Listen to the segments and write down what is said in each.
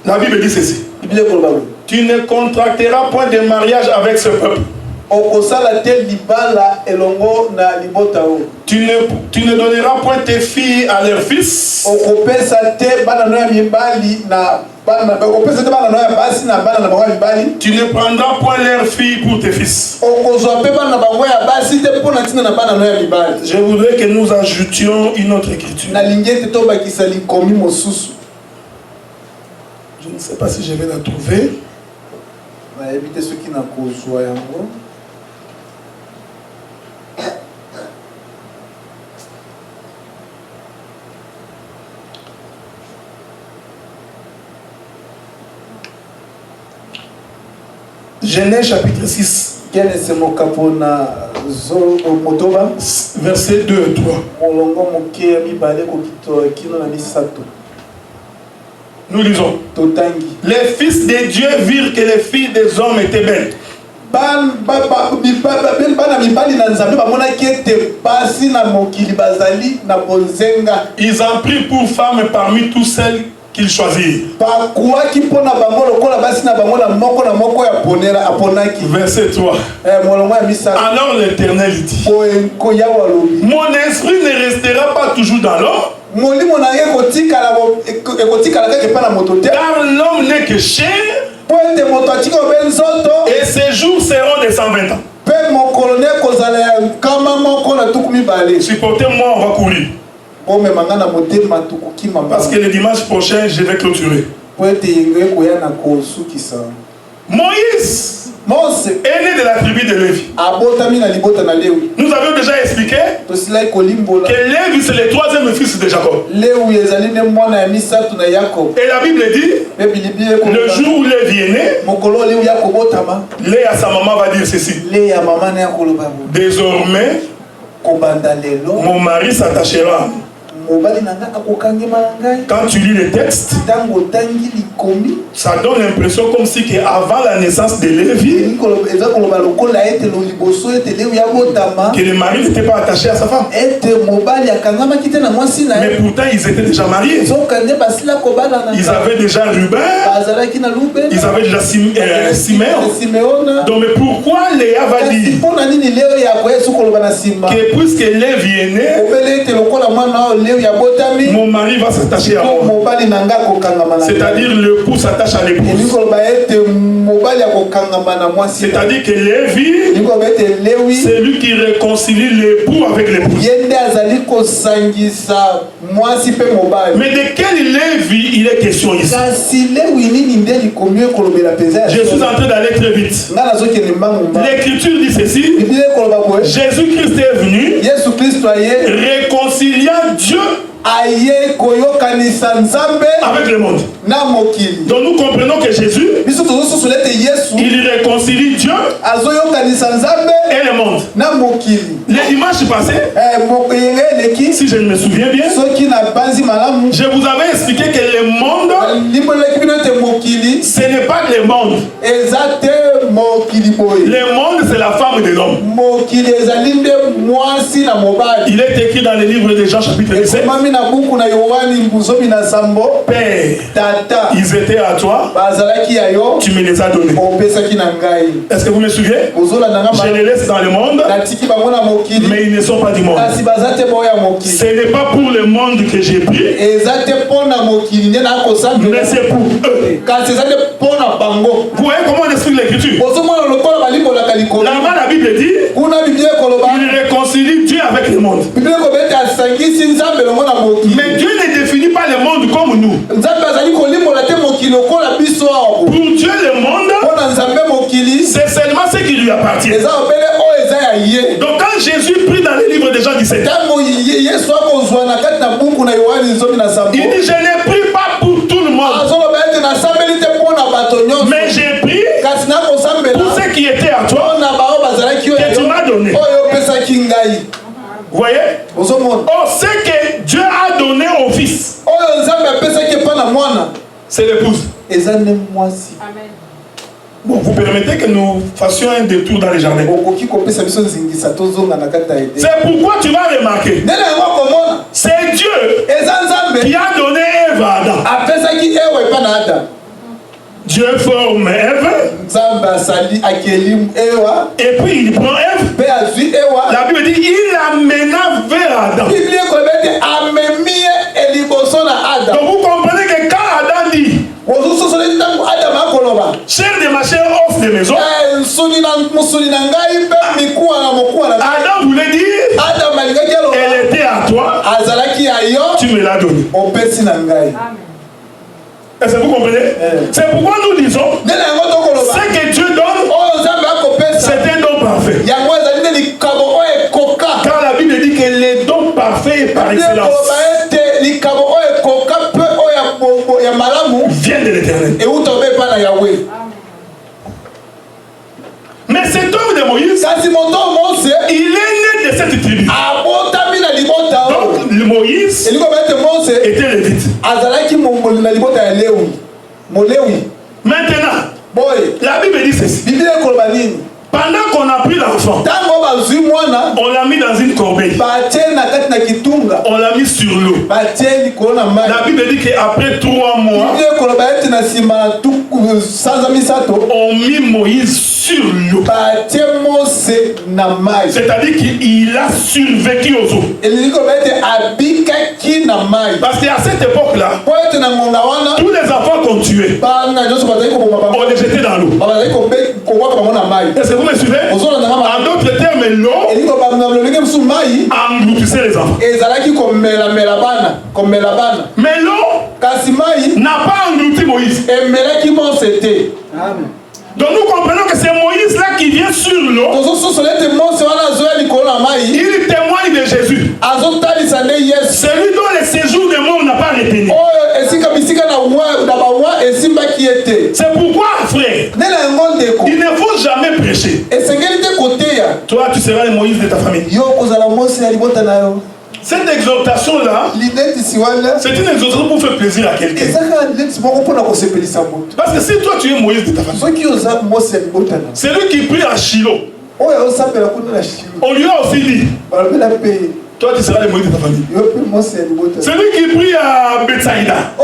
La Bible dit ceci. Tu ne contracteras point de mariage avec ce peuple. Tu ne donneras point tes filles à leurs fils. Tu ne prendras point leurs filles pour tes fils. Je voudrais que nous ajoutions une autre écriture. Je ne sais pas si je vais la trouver. Genèse chapitre 6. Versets 2 et 3. Nous lisons. Les fils de Dieu virent que les filles des hommes étaient belles. Ils en prirent pour femmes parmi tous celles qu'ils choisirent. Verset 3. Alors l'Éternel dit: mon esprit ne restera pas toujours dans l'homme, car l'homme n'est que chair, et ses jours seront de 120 ans. Supportez-moi, on va courir. Parce que le dimanche prochain, je vais clôturer. Moïse est né de la tribu de Lévi. Nous avions déjà expliqué que Lévi c'est le troisième fils de Jacob. Et la Bible dit, le jour où Lévi est né, Léa, sa maman, va dire ceci: désormais, mon mari s'attachera. Quand tu lis les textes, ça donne l'impression comme si avant la naissance de Lévi, que le mari n'était pas attaché à sa femme. Mais pourtant ils étaient déjà mariés. Ils avaient déjà Ruben, ils avaient déjà Siméon. Donc mais pourquoi Léa va dire que puisque Lévi est né, mon mari va s'attacher à moi? C'est-à-dire l'époux s'attache à l'épouse. C'est-à-dire que Lévi, c'est lui qui réconcilie l'époux avec l'épouse. Mais de quel Lévi il est question ici? Je suis en train d'aller très vite. L'Écriture dit ceci: Jésus-Christ est venu réconciliant Dieu avec le monde. Donc nous comprenons que Jésus, il réconcilie Dieu et le monde. Le dimanche passé, si je me souviens bien, je vous avais expliqué que le monde, ce n'est pas le monde. Le monde, c'est la femme de l'homme. Il est écrit dans le livre de Jean chapitre 17. Père, ils étaient à toi, tu me les as donnés. Est-ce que vous me suivez? Je les laisse dans le monde, mais ils ne sont pas du monde. Ce n'est pas pour le monde que j'ai pris, mais c'est pour eux. Vous voyez comment on explique l'Écriture? Là-bas, la Bible dit, il réconcilie Dieu avec le monde. Mais Dieu ne définit pas le monde comme nous. Pour Dieu, le monde, c'est seulement ce qui lui appartient. Donc quand Jésus prie dans le livre de Jean 17, il dit: je n'ai pris pas pour tout le monde, mais j'ai pris pour ceux qui étaient à toi, que tu m'as donné. Vous voyez? Oh, ce que Dieu a donné au fils, c'est l'épouse. Amen. Bon, vous permettez que nous fassions un détour dans les jardins. C'est pourquoi tu vas remarquer. C'est Dieu qui a donné Ève à Adam. Dieu forme Ève. Et puis il prend Ève. La Bible dit il l'amena vers Adam. Donc vous comprenez que quand Adam dit cher de ma chère, offre de maison, Adam voulait dire elle était à toi, tu me l'as donnée. Est-ce que vous comprenez? C'est pourquoi nous disons ce que Dieu donne, c'est un don parfait. Car la Bible dit que les dons parfaits par excellence viennent de l'Éternel. Mais cet homme de Moïse, il est né de cette tribu. Donc Moïse était lévite. Maintenant, la Bible dit ceci. Pendant qu'on a pris l'enfant, on l'a mis dans une corbeille. On l'a mis sur l'eau. La Bible dit qu'après 3 mois, on mit Moïse sur l'eau. C'est-à-dire qu'il a survécu aux eaux. Parce qu'à cette époque-là, tous les enfants qu'on tuait, on les jetait dans l'eau. Est-ce que vous me suivez? En d'autres termes, l'eau engloutissait les enfants. Mais l'eau n'a pas englouti Moïse. Donc nous comprenons que c'est Moïse là qui vient sur l'eau. Il témoigne de Jésus. Celui dont le séjour de mort n'a pas retenu. C'est pourquoi, frère, il ne faut jamais prêcher. Toi, tu seras le Moïse de ta famille. Cette exhortation-là, c'est une exhortation pour faire plaisir à quelqu'un. Parce que si toi tu es Moïse de ta famille, c'est lui qui prie à Shiloh. On lui a aussi dit, toi tu seras le Moïse de ta famille. C'est lui qui prie à Bethsaïda.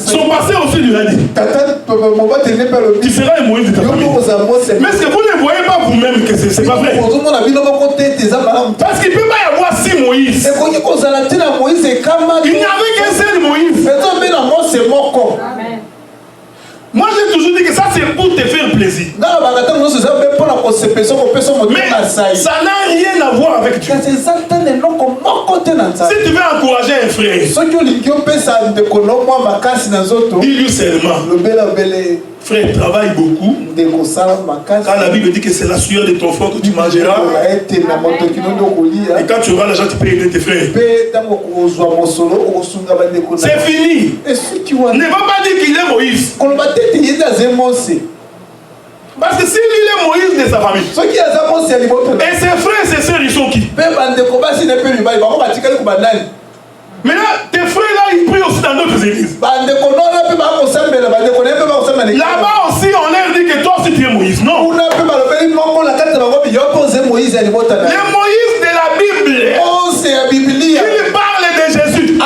Son passé aussi lui a dit, tu seras le Moïse de ta famille. Mais est-ce que vous ne voyez pas vous-même que c'est pas vrai? Parce qu'il ne peut pas y avoir 6 Moïse. Il n'y avait qu'un seul Moïse. Amen. Moi j'ai toujours dit que ça c'est pour te faire plaisir. Mais ça n'a rien à voir avec Dieu. Si tu veux encourager un frère, dis-lui seulement, frère, travaille beaucoup. Quand la Bible dit que c'est la sueur de ton front que tu mangeras. Et quand tu auras l'argent, tu peux aider tes frères. C'est fini. Ne va pas dire qu'il est Moïse. Parce que si lui est Moïse de sa famille, et ses frères et ses sœurs, ils sont qui? Maintenant, tes frères là, ils prient aussi dans d'autres églises. Là-bas aussi, on leur dit que toi aussi tu es Moïse. Non. Le Moïse de la Bible, il parle de Jésus.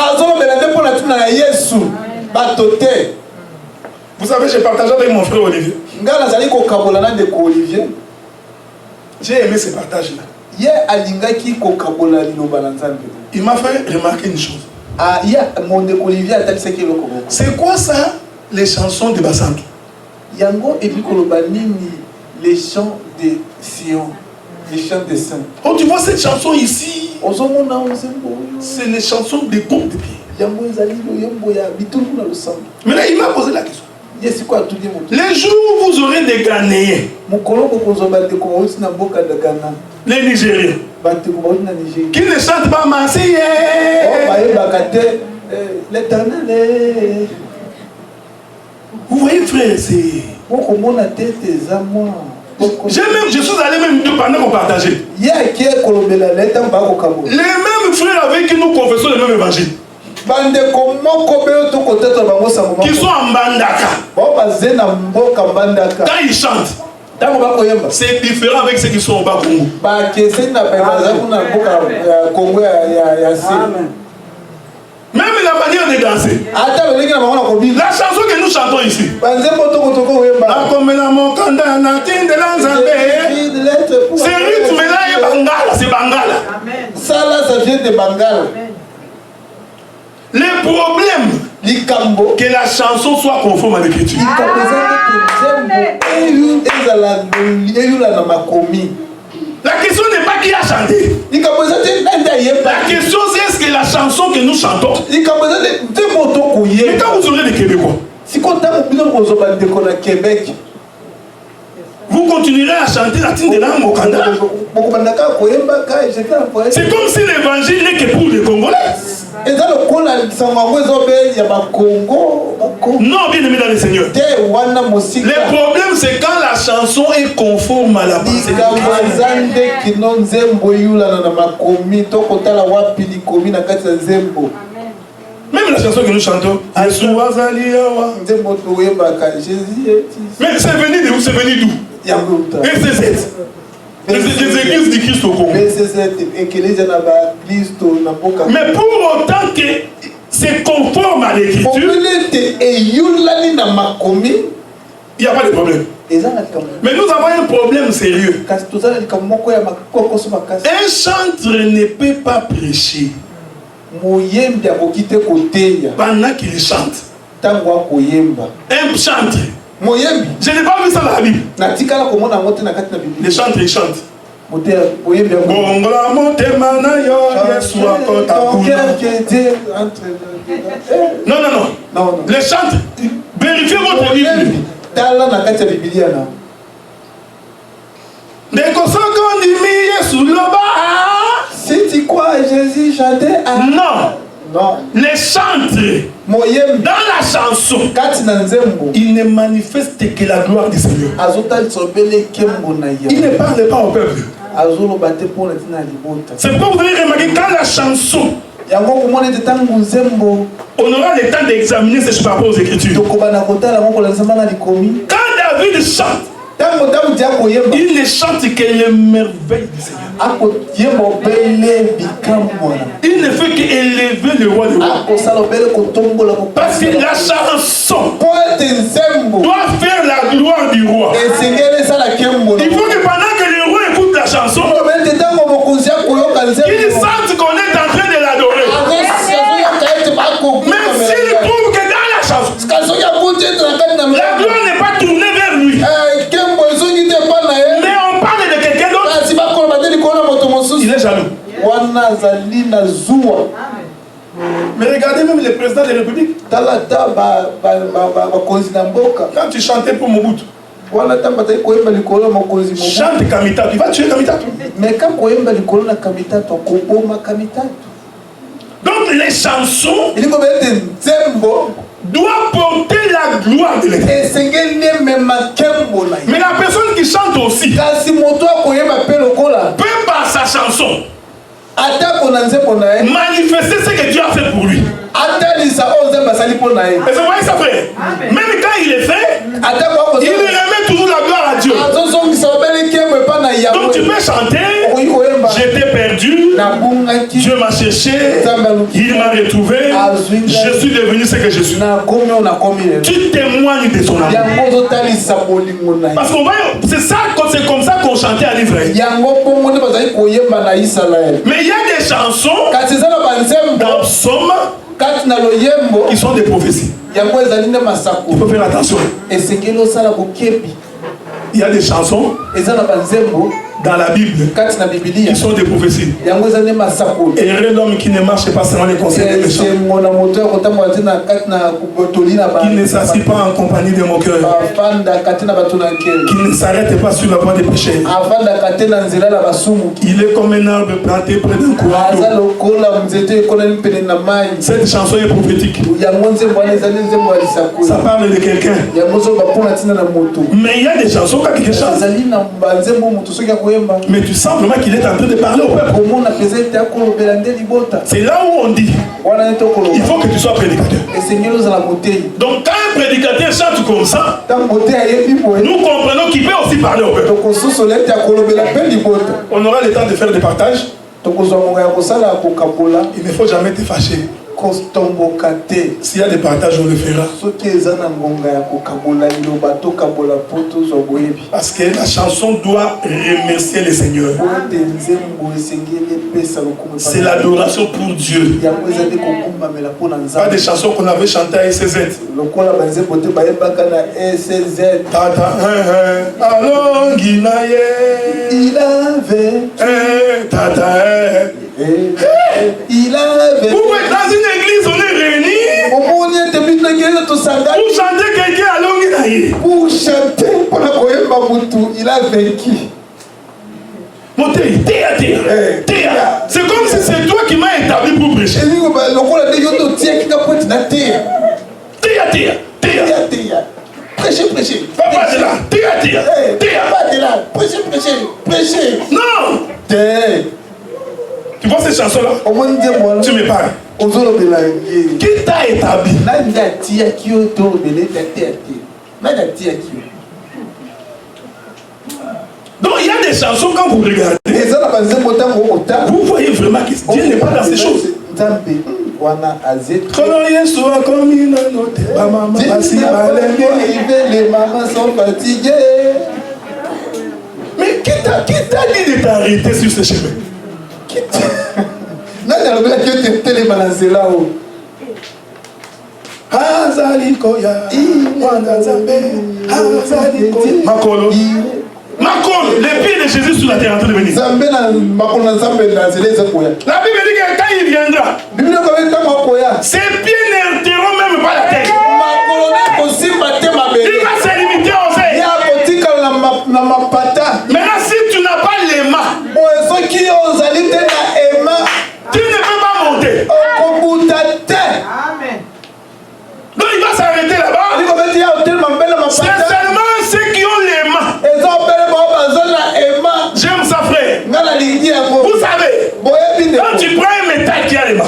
Vous savez, j'ai partagé avec mon frère Olivier. J'ai aimé ce partage-là. Il m'a fait remarquer une chose. C'est quoi ça, les chansons de Basantou? Les chants de Sion, les chants des saints. Oh, tu vois cette chanson ici? C'est les chansons des groupes de pied. Maintenant, il m'a posé la question. Les jours où vous aurez des Ghanéens, les Nigériens, qui ne chantent pas Marseillaise, vous voyez, frère, c'est... Je suis allé même pendant qu'on partageait. Les mêmes frères avec qui nous confessons le même évangile. qui sont en Bandaka. Quand ils chantent, c'est différent avec ceux qui sont au Bas-Congo. Même la manière de danser. La chanson que nous chantons ici. C'est rythme là et Bangala, c'est Bangala. Ça là, ça vient de Bangala. Le problème, que la chanson soit conforme à l'écriture. La question n'est pas qui a chanté. La question c'est est-ce que la chanson que nous chantons. Mais quand vous aurez des Québécois, vous continuerez à chanter la tine de langue Mokanda. C'est comme si l'évangile n'est que pour les Congolais. Non, bien aimé dans le Seigneur. Le problème c'est quand la chanson est conforme à la pensée. Même la chanson que nous chantons, mais c'est venu de où? C'est venu d'où? Les églises du Christ au Congo. Mais pour autant que c'est conforme à l'écriture, il n'y a pas de problème. Mais nous avons un problème sérieux. Un chantre ne peut pas prêcher pendant qu'il chante. Un chantre. Je n'ai pas vu ça dans la Bible. Les chantres, ils chantent. Non. Les chantres, vérifiez votre Bible. Si tu crois Jésus chantait à... Non. Les chantres, dans la chanson, il ne manifeste que la gloire du Seigneur. Il ne parle pas au peuple. C'est pourquoi vous avez remarqué quand la chanson, on aura le temps d'examiner ce par rapport aux Écritures. Quand David chante, il ne chante que les merveilles du Seigneur. Il ne fait qu'élever le roi des rois. Parce que la chanson doit faire la gloire du roi. Il faut que pendant que le roi écoute la chanson, qu'il sente qu'on est en train de l'adorer. Mais s'il trouve que dans la chanson, la gloire n'est pas tournée vers lui, mais on parle de quelqu'un d'autre, il est jaloux. Mais regardez même le président de la République. Quand tu chantais pour Mobutu, chante Kamita, tu vas tuer Kamita. Donc les chansons doivent porter la gloire de l'Éternel. Mais la personne qui chante aussi peut par sa chanson manifester ce que Dieu a fait pour lui. Et c'est vrai ça frère. Même quand il est fait, il remet toujours la gloire à Dieu. Donc tu peux chanter, j'étais perdu, Dieu m'a cherché, il m'a retrouvé, je suis devenu ce que je suis. Tu témoignes de son amour. Parce qu'on va, c'est comme ça qu'on chantait en Israël. Mais il y a des chansons dans Psaume qui sont des prophéties. Il faut faire attention. Il y a des chansons dans la Bible qui sont des prophéties. Et l'homme qui ne marche pas selon les conseils des méchants, qui ne s'assied pas en compagnie de mon cœur, qui ne s'arrête pas sur la voie des pécheurs. Il est comme un arbre planté près d'un courant d'eau. Cette chanson est prophétique. Ça parle de quelqu'un. Mais il y a des chansons quand quelqu'un chante, Mais tu sens vraiment qu'il est en train de parler au peuple. C'est là où on dit il faut que tu sois prédicateur. Donc quand un prédicateur chante comme ça, nous comprenons qu'il peut aussi parler au peuple. On aura le temps de faire des partages. Il ne faut jamais te fâcher. S'il y a des partages, on le fera. Parce que la chanson doit remercier le Seigneur. C'est l'adoration pour Dieu. Pas des chansons qu'on avait chantées à SZ. Tata, allons, Guinaye. Il avait. Tata, il avait. Dans une église, on est réunis pour chanter quelqu'un à Longuinaye. Pour chanter, il a vaincu. C'est comme si c'est toi qui m'as établi pour prêcher. Prêchez. Papa de là. Prêchez. Non. Tu vois ces chansons-là? Tu me parles. Qui t'a établi? Donc il y a des chansons, quand vous regardez, vous voyez vraiment que Dieu n'est pas dans ces choses. Mais qui t'a dit de t'arrêter sur ce chemin? Makolo, les pieds de Jésus sur la terre en train de venir. La Bible dit que quand il viendra, ses pieds n'hériteront même pas la terre. Il va se limiter aux ailes. Maintenant, si tu n'as pas les mains, tu ne peux pas monter. Donc il va s'arrêter là-bas. C'est seulement ceux qui ont les mains. J'aime ça, frère. Vous savez, quand tu prends un métal qui a les mains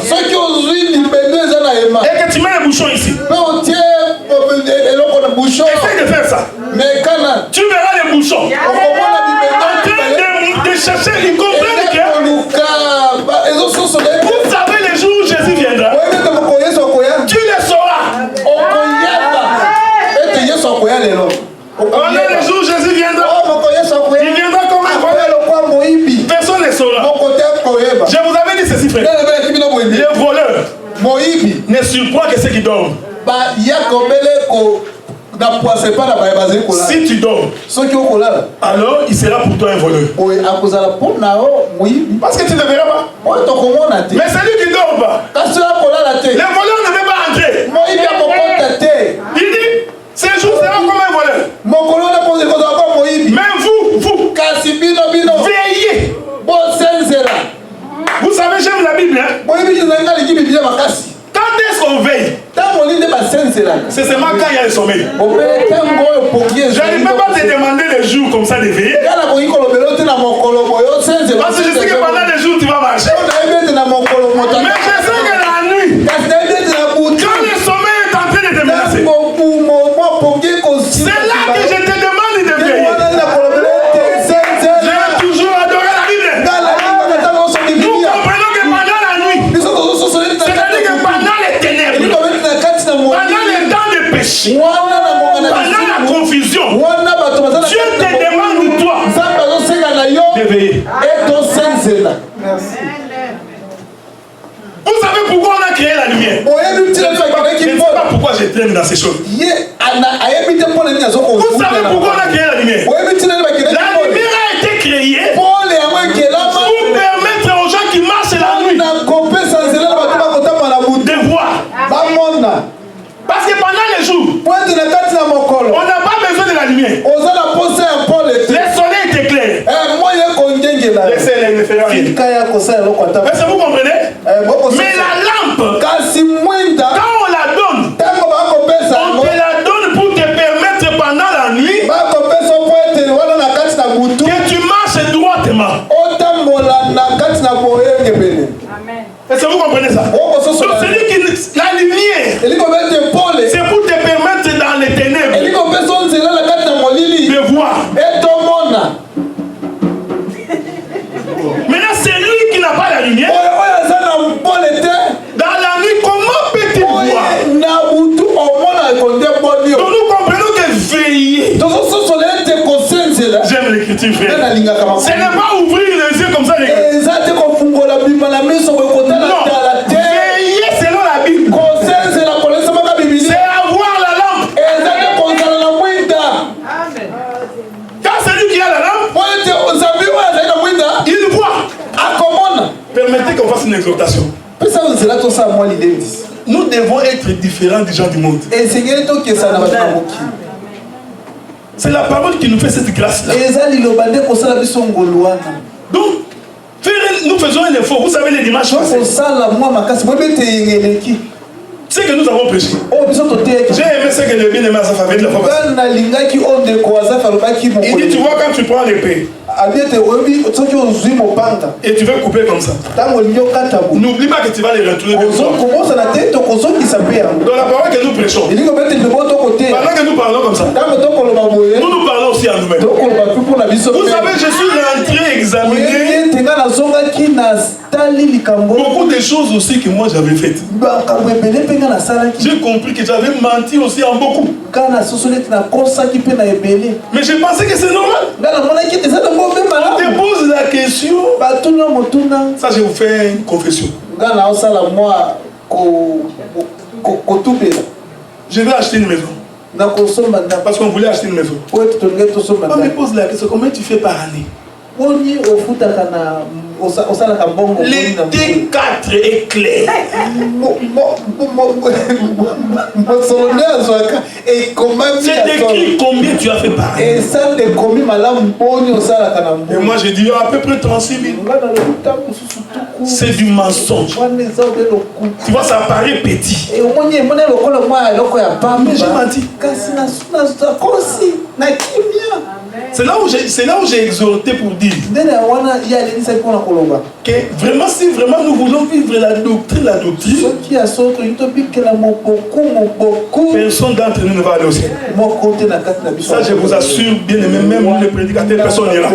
et que tu mets le bouchon ici, essaye de faire ça. Tu verras les bouchons en train de chercher. Ils comprennent que vous savez les jours où Jésus viendra, tu le sauras. On a les jours où Jésus viendra. Il viendra comme un voleur. Personne ne saura. Je vous avais dit ceci, frère. Les voleurs ne surprend que ceux qui dorment. Si tu dors, alors il sera pour toi un voleur. Parce que tu ne verras pas. Mais celui qui dort pas, le voleur ne veut pas entrer. Il dit, ce jour sera comme un voleur. Mais vous, veillez. Vous savez, j'aime la Bible. Hein? Quand est-ce qu'on veille? C'est seulement quand il y a le sommeil. Je ne peux pas te demander les jours comme ça de veiller. Parce que je sais que pendant les jours tu vas marcher. Mais je sais que la nuit, quand le sommeil est en train de te menacer, c'est là que je te demande de veiller. J'ai toujours adoré la Bible. Nous comprenons que pendant la nuit, c'est-à-dire que pendant les ténèbres, pendant les temps de péché, pendant la confusion, Dieu te demande toi de veiller. Merci. Vous savez pourquoi on a créé la lumière? Je ne sais pas pourquoi je traîne dans ces choses. Vous savez pourquoi on a créé la lumière? La lumière a été créée pour permettre aux gens qui marchent la nuit de voir. Parce que pendant les jours, on n'a pas besoin de la lumière. Le soleil est éclair. Laissez-les faire rien. Est-ce que vous comprenez? Mais la lampe, quand on la donne, on te la donne pour te permettre pendant la nuit que tu marches droit petit frère. Ce n'est pas ouvrir les yeux comme ça. Non. Veillez selon la Bible. C'est avoir la lampe. Quand celui qui a la lampe, il voit. Permettez qu'on fasse une exhortation. Nous devons être différents des gens du monde. C'est la parole qui nous fait cette grâce-là. Donc, nous faisons un effort. Vous savez, les dimanches passés, c'est que nous avons prêché. J'ai aimé ce que le bien-aimé Azaf avait dit la fois passée. Il dit, tu vois, quand tu prends l'épée et tu veux couper comme ça, n'oublie pas que tu vas les retrouver. Donc la parole que nous prêchons, pendant que nous parlons comme ça, nous parlons aussi à nous-mêmes. Vous savez, je suis rentré examiner beaucoup de choses aussi que moi j'avais faites. J'ai compris que j'avais menti aussi en beaucoup. Mais je pensais que c'est normal. On te pose la question. Ça, je vous fais une confession. Je vais acheter une maison. Parce qu'on voulait acheter une maison. On me pose la question, combien tu fais par année? Les T4 est clair. C'est écrit combien tu as fait par année. Et moi j'ai dit à peu près 36 000. C'est du mensonge. Tu vois, ça paraît petit. Mais j'ai menti. C'est là où j'ai exhorté pour dire que vraiment, si vraiment nous voulons vivre la doctrine, personne d'entre nous ne va aller au ciel. Ça, je vous assure, bien aimé, même le prédicateur, personne n'ira.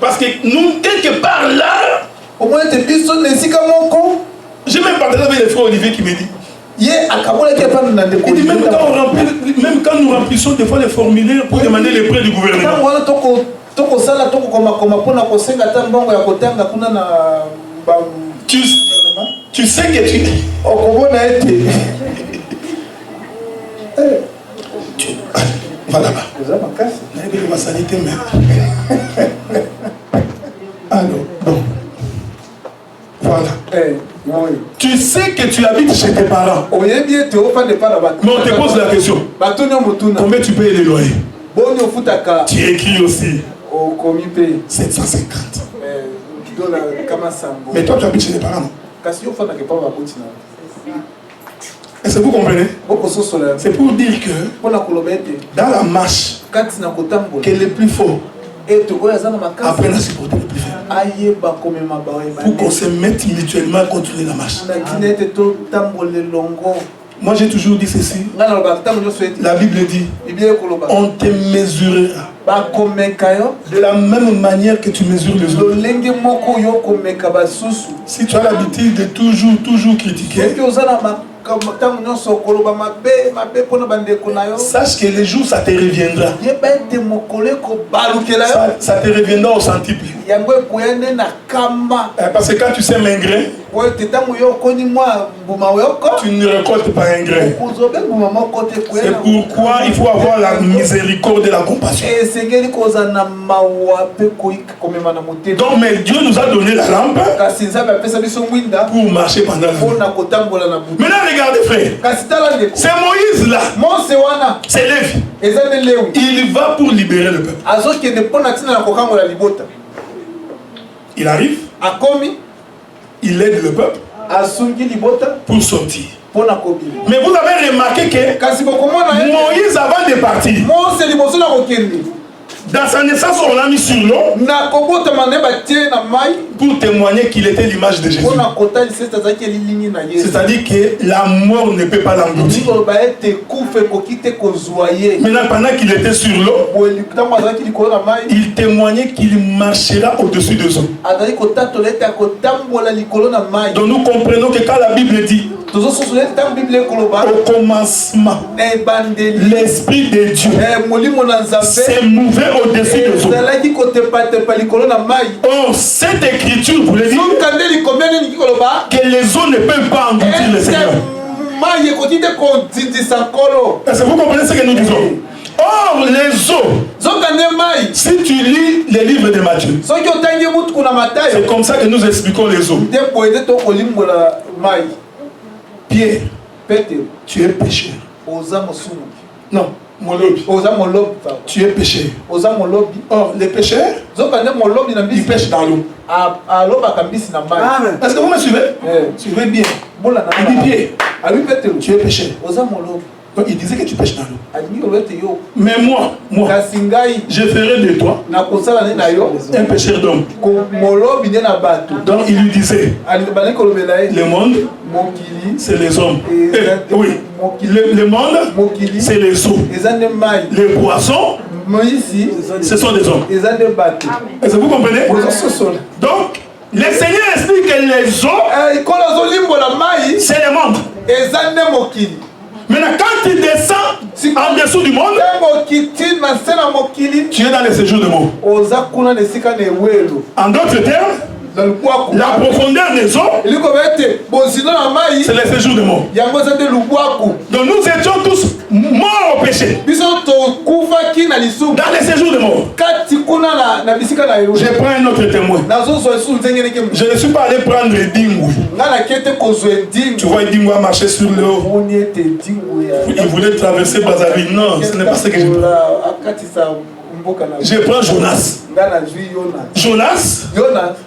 Parce que nous, quelque part là, j'ai même partagé avec les frères Olivier qui me dit. Il dit même quand nous remplissons des fois les formulaires pour demander les prêts du gouvernement. Tu sais que tu va là-bas. Alors, bon. Voilà. Tu sais que tu habites chez tes parents. Mais on te pose la question. Combien tu payes les loyers? Tu écris aussi 750. Mais toi tu habites chez tes parents. Est-ce que vous comprenez? C'est pour dire que dans la marche, que le plus fort apprenne à supporter le plus faible. Pour qu'on se mette mutuellement à contrôler la marche. Moi j'ai toujours dit ceci. La Bible dit, on te mesurera de la même manière que tu mesures les autres. Si tu as l'habitude de toujours critiquer, sache que les jours ça te reviendra. Ça te reviendra au centuple. Parce que quand tu sèmes un grain, tu ne récoltes pas un grain. C'est pourquoi il faut avoir la miséricorde et la compassion. Donc mais Dieu nous a donné la lampe pour marcher pendant la nuit. Maintenant regardez frère, c'est Moïse là, c'est Lévi. Il va pour libérer le peuple. Il arrive, il aide le peuple pour sortir. Mais vous avez remarqué que Moïse avant de partir, Dans sa naissance, on l'a mis sur l'eau pour témoigner qu'il était l'image de Jésus. C'est-à-dire que la mort ne peut pas l'engloutir. Maintenant, pendant qu'il était sur l'eau, il témoignait qu'il marchera au-dessus des eaux. Donc nous comprenons que quand la Bible dit au commencement, l'Esprit de Dieu s'est mouvé au-dessus des eaux. Oh, cette écriture voulait dire que les eaux ne peuvent pas engloutir le Seigneur. Est-ce que vous comprenez ce que nous disons? Or, les eaux, si tu lis les livres de Matthieu, c'est comme ça que nous expliquons les eaux. Pierre, tu es pécheur. Non, tu es pécheur. Or, les pécheurs, ils pêchent dans l'eau. Est-ce que vous me suivez? Suivez bien. Il dit Pierre, tu es pécheur. Donc il disait que tu pêches dans l'eau. Mais moi, je ferai de toi un pécheur d'homme. Donc il lui disait, le monde, c'est les hommes. Oui, le monde, c'est les eaux. Les poissons, ce sont des hommes. Est-ce que vous comprenez? Donc, le Seigneur explique que les eaux, c'est le monde. Maintenant, quand tu descends en dessous du monde, tu es dans le séjour de mort. En d'autres termes, la profondeur des eaux, c'est le séjour de mort. Donc nous étions tous morts au péché. Dans le séjour de mort. Je prends un autre témoin. Je ne suis pas allé prendre Dingou. Tu vois, Dingou a marché sur l'eau. Il voulait traverser Brazzaville. Non, ce n'est pas ce que je prends. Je prends Jonas. Jonas,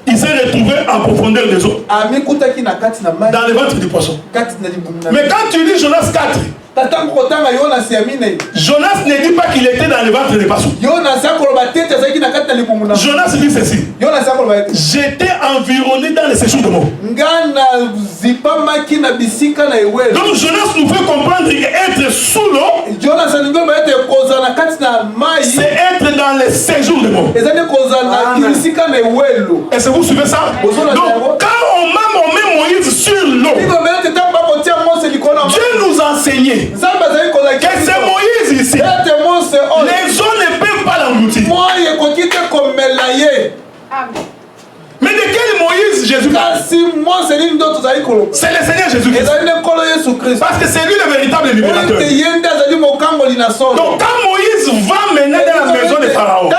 il s'est retrouvé en profondeur des eaux. Dans le ventre du poisson. Mais quand tu lis Jonas 4, Jonas ne dit pas qu'il était dans le ventre des poissons. Jonas dit ceci. J'étais environné dans le séjour de mort. Donc Jonas nous fait comprendre qu'être sous l'eau, c'est être dans le séjour de mort. Est-ce que vous suivez ça? Donc quand on met Moïse sur l'eau, Dieu nous enseignait que c'est Moïse ici. Les eaux ne peuvent pas l'engloutir. Mais de quel Moïse Jésus parle? C'est le Seigneur Jésus-Christ. Parce que c'est lui le véritable libérateur. Donc quand Moïse va mener dans la maison de Pharaon,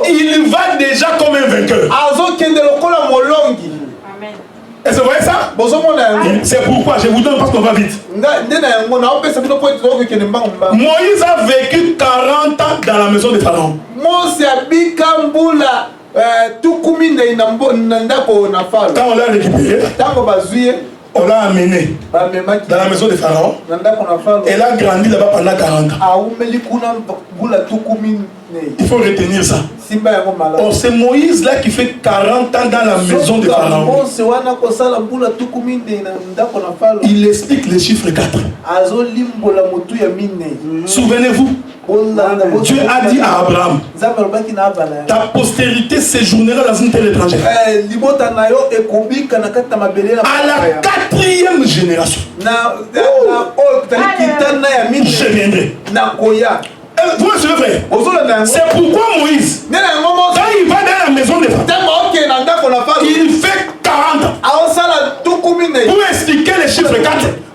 il va déjà comme un vainqueur. Est-ce que vous voyez ça? C'est pourquoi je vous donne parce qu'on va vite. Moïse a vécu 40 ans dans la maison de Pharaon. Quand on l'a récupéré, on l'a amené dans la maison de Pharaon. Elle a grandi là-bas pendant 40 ans. Il faut retenir ça. Oh, c'est Moïse là qui fait 40 ans dans la maison de Pharaon. Il explique le chiffre 4. Souvenez-vous, Dieu a dit à Abraham, ta postérité séjournera dans une terre étrangère. À la 4e génération, je viendrai. Vous me suivez, frère? C'est pourquoi Moïse, quand il va dans la maison de Pharaon, il fait 40 ans pour expliquer le chiffre 4.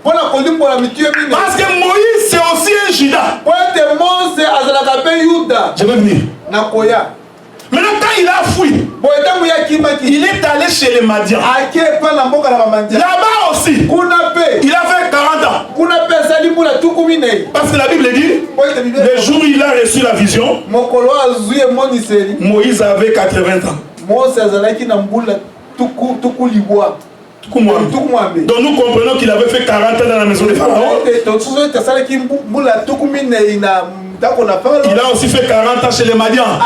Parce que Moïse c'est aussi un Judas. Je vais venir. Maintenant quand il a fui, il est allé chez les Madians. Là-bas aussi, il a fait 40 ans. Parce que la Bible dit, le jour où il a reçu la vision, Moïse avait 80 ans. Donc nous comprenons qu'il avait fait 40 ans dans la maison de Pharaon. Il a aussi fait 40 ans chez les Madians.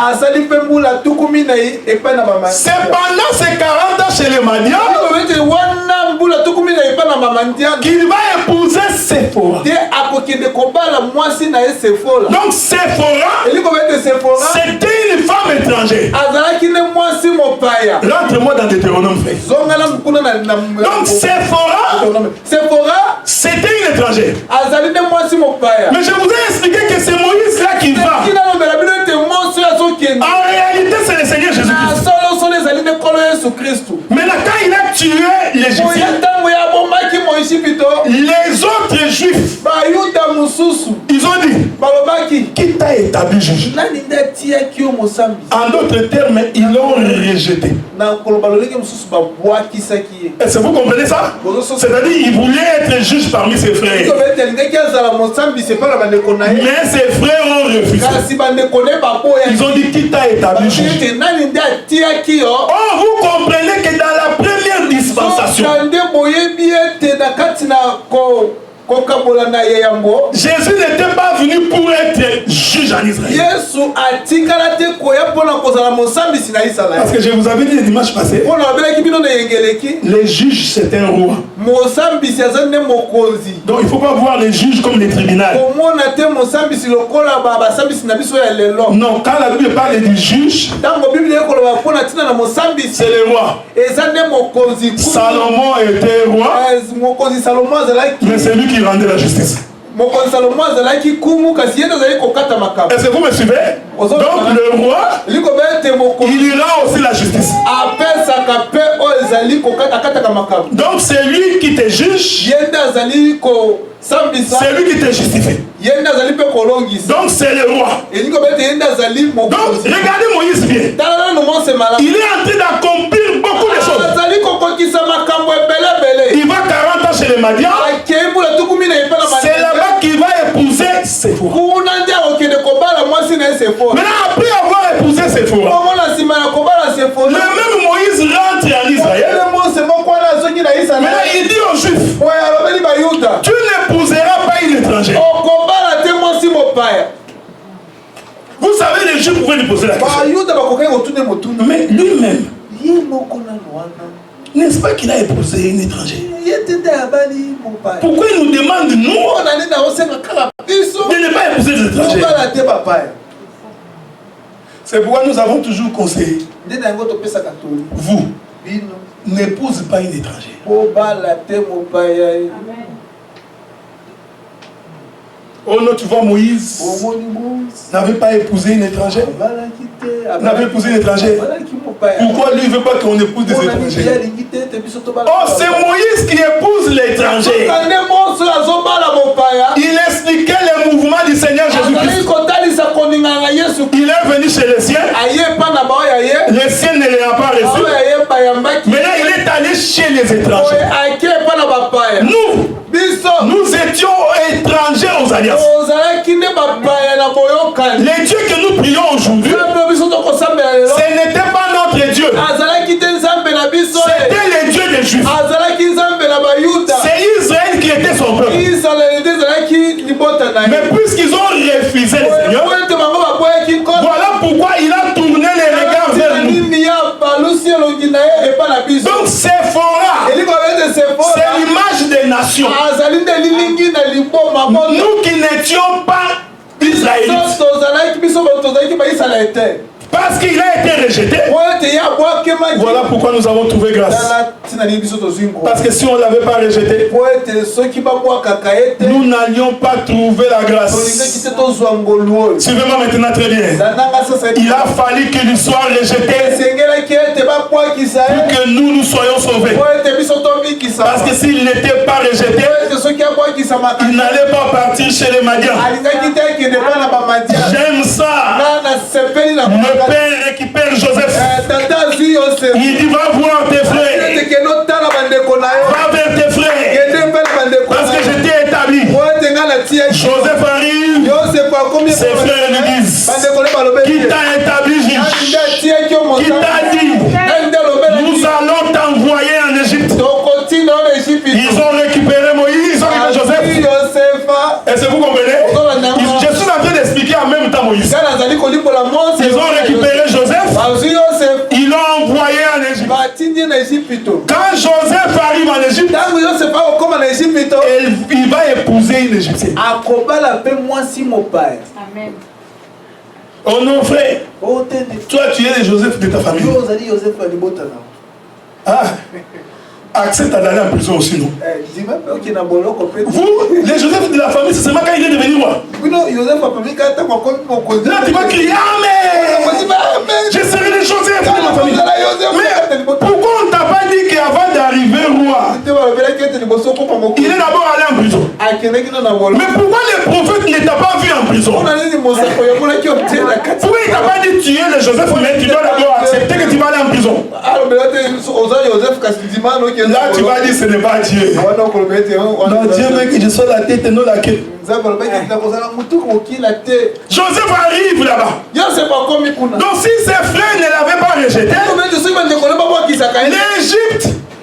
C'est pendant ces 40 ans chez les Madians qu'il va épouser Séphora. Donc Séphora, c'était une femme étrangère. Rentre-moi dans Deutéronome. Donc Séphora, c'était une étrangère. Mais je vous ai expliqué que c'est Moïse là qui va. En réalité, c'est le Seigneur Jésus-Christ. Mais là, quand il a tué l'Égyptien, les autres Juifs, ils ont dit, qui t'a établi juge? En d'autres termes, ils l'ont rejeté. Est-ce que vous comprenez ça? C'est-à-dire, il voulait être juge parmi ses frères. Mais ses frères ont refusé. Ils ont dit, qui t'a établi juge? Oh, vous comprenez que dans la première dispensation, Jésus n'était pas venu pour être juge en Israël. Parce que je vous avais dit le dimanche passé, les juges c'est un roi. Donc il ne faut pas voir les juges comme les tribunaux. Non, quand la Bible parle du juge, c'est le roi. Salomon était roi, mais c'est lui qui rendait la justice. Est-ce que vous me suivez? Donc le roi, il rend aussi la justice. Donc c'est lui qui te juge, c'est lui qui te justifie. Donc c'est le roi. Donc regardez Moïse bien. Il est en train d'accomplir beaucoup de choses. Il va 40 ans chez les Madians. C'est là-bas qu'il va épouser Séphora. Maintenant, après avoir épousé Séphora, le même Moïse rentre en Israël. Maintenant, il dit aux Juifs, tu n'épouseras pas une étrangère. Vous savez, les Juifs pouvaient lui poser la question. Mais lui-même, n'est-ce pas qu'il a épousé une étrangère? Pourquoi il nous demande, nous, de ne pas épouser des étrangers? C'est pourquoi nous avons toujours conseillé, vous, n'épouse pas une étrangère. Oh non, tu vois, Moïse n'avait pas épousé une étrangère. N'avait épousé une étrangère. Pourquoi lui ne veut pas qu'on épouse des étrangers? Oh, c'est Moïse qui épouse l'étranger. Il expliquait les mouvements du Seigneur Jésus-Christ. Il est venu chez les siens. Les siens ne l'ont pas reçu. Maintenant, il est allé chez les étrangers. Nous étions étrangers aux alliances. Les dieux que nous prions aujourd'hui, ce n'était pas notre Dieu. C'était les dieux des Juifs. C'est Israël qui était son peuple. Mais puisqu'ils ont refusé le Seigneur, voilà pourquoi il a tourné les regards vers nous. Donc Séphora, c'est l'image des nations. Nous qui n'étions pas Israélites, parce qu'il a été rejeté, voilà pourquoi nous avons trouvé grâce. Parce que si on ne l'avait pas rejeté, nous n'allions pas trouver la grâce. Suivez-moi maintenant très bien. Il a fallu qu'il soit rejeté pour que nous soyons sauvés. Parce que s'il n'était pas rejeté, il n'allait pas partir chez les Madians. J'aime ça. Le père récupère Joseph. Il dit, va voir tes frères. Va vers tes frères. Parce que je t'ai établi. Joseph arrive. Ses frères lui disent, qui t'a établi juge? Qui t'a dit, nous allons t'envoyer en Égypte? Ils ont récupéré Moïse, ils ont récupéré Joseph. Est-ce que vous comprenez? Je suis en train d'expliquer à Quand Joseph arrive en Égypte, il va épouser une Égyptienne. Amen. Oh non, frère. Toi, tu es le Joseph de ta famille. Ah. Accepte d'aller en prison aussi, non? Vous, les Joseph de la famille, c'est seulement quand il est devenu roi. Là, tu vas crier Amen. Je serai le Joseph de ma famille. Mais pourquoi on ne t'a pas dit qu'avant d'arriver roi, il est d'abord allé en prison? Mais pourquoi le prophète ne t'a pas vu en prison? Pourquoi il t'a pas dit tu es le Joseph, mais tu dois d'abord accepter que tu vas aller en prison? Là, tu vas dire ce n'est pas Dieu. Non, Dieu veut que je sois la tête et non la queue. Joseph arrive là-bas. Donc si ses frères ne l'avaient pas rejeté,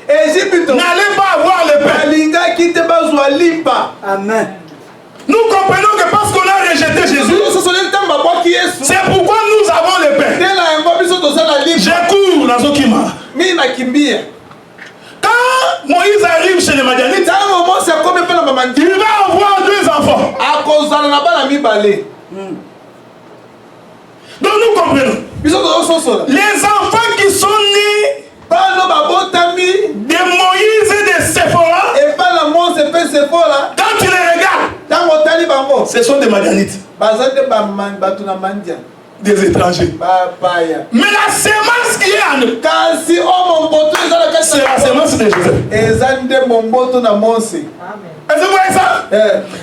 l'Égypte n'allait pas avoir le pain. Amen. Nous comprenons que parce qu'on a rejeté Jésus, c'est pourquoi nous avons le pain. Je cours dans Okima. Quand Moïse arrive chez les Madianites, il va avoir 2 enfants. Donc nous comprenons. Les enfants qui sont nés de Moïse et de Séphora, quand tu les regardes, ce sont des Madianites, des étrangers. Mais la semence qui est en eux, c'est la semence de Joseph. Est-ce que vous voyez ça?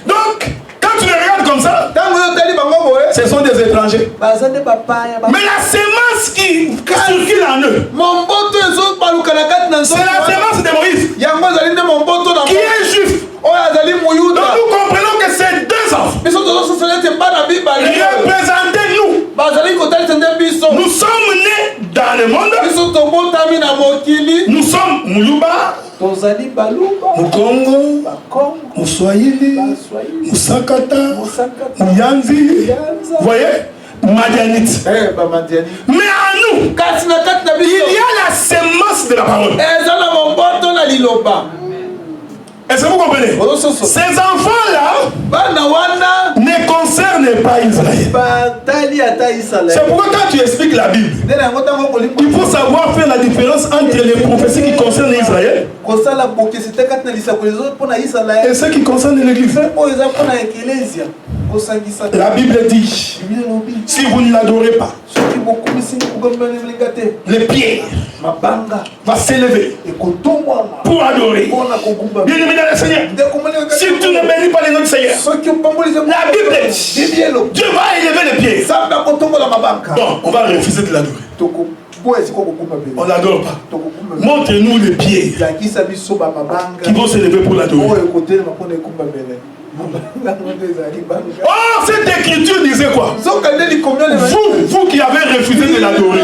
Donc, quand tu les regardes comme ça, ce sont des étrangers. Mais la semence qui circule en eux, c'est la semence de Moïse, qui est juif. Donc nous comprenons que ces 2 enfants représentez-nous. Nous sommes nés dans le monde. Nous sommes Muluba, Mukongo, Muswahili, Musakata, Muyanzi. Vous voyez? Madianite. Mais en nous, il y a la semence de la parole. Est-ce que vous comprenez? Ces enfants-là ne concernent pas Israël. C'est pourquoi quand tu expliques la Bible, il faut savoir faire la différence entre les prophéties qui concernent Israël et ceux qui concernent l'Église. La Bible dit, si vous ne l'adorez pas, les pierres va s'élever pour adorer. Bien aimé dans le Seigneur, si tu ne bénis pas les noms du Seigneur, la Bible dit, Dieu va élever les pierres. Bon, on va refuser de l'adorer. On n'adore pas. Montre-nous les pierres qui vont s'élever pour l'adorer. Oh, cette écriture disait quoi? Vous qui avez refusé de l'adorer,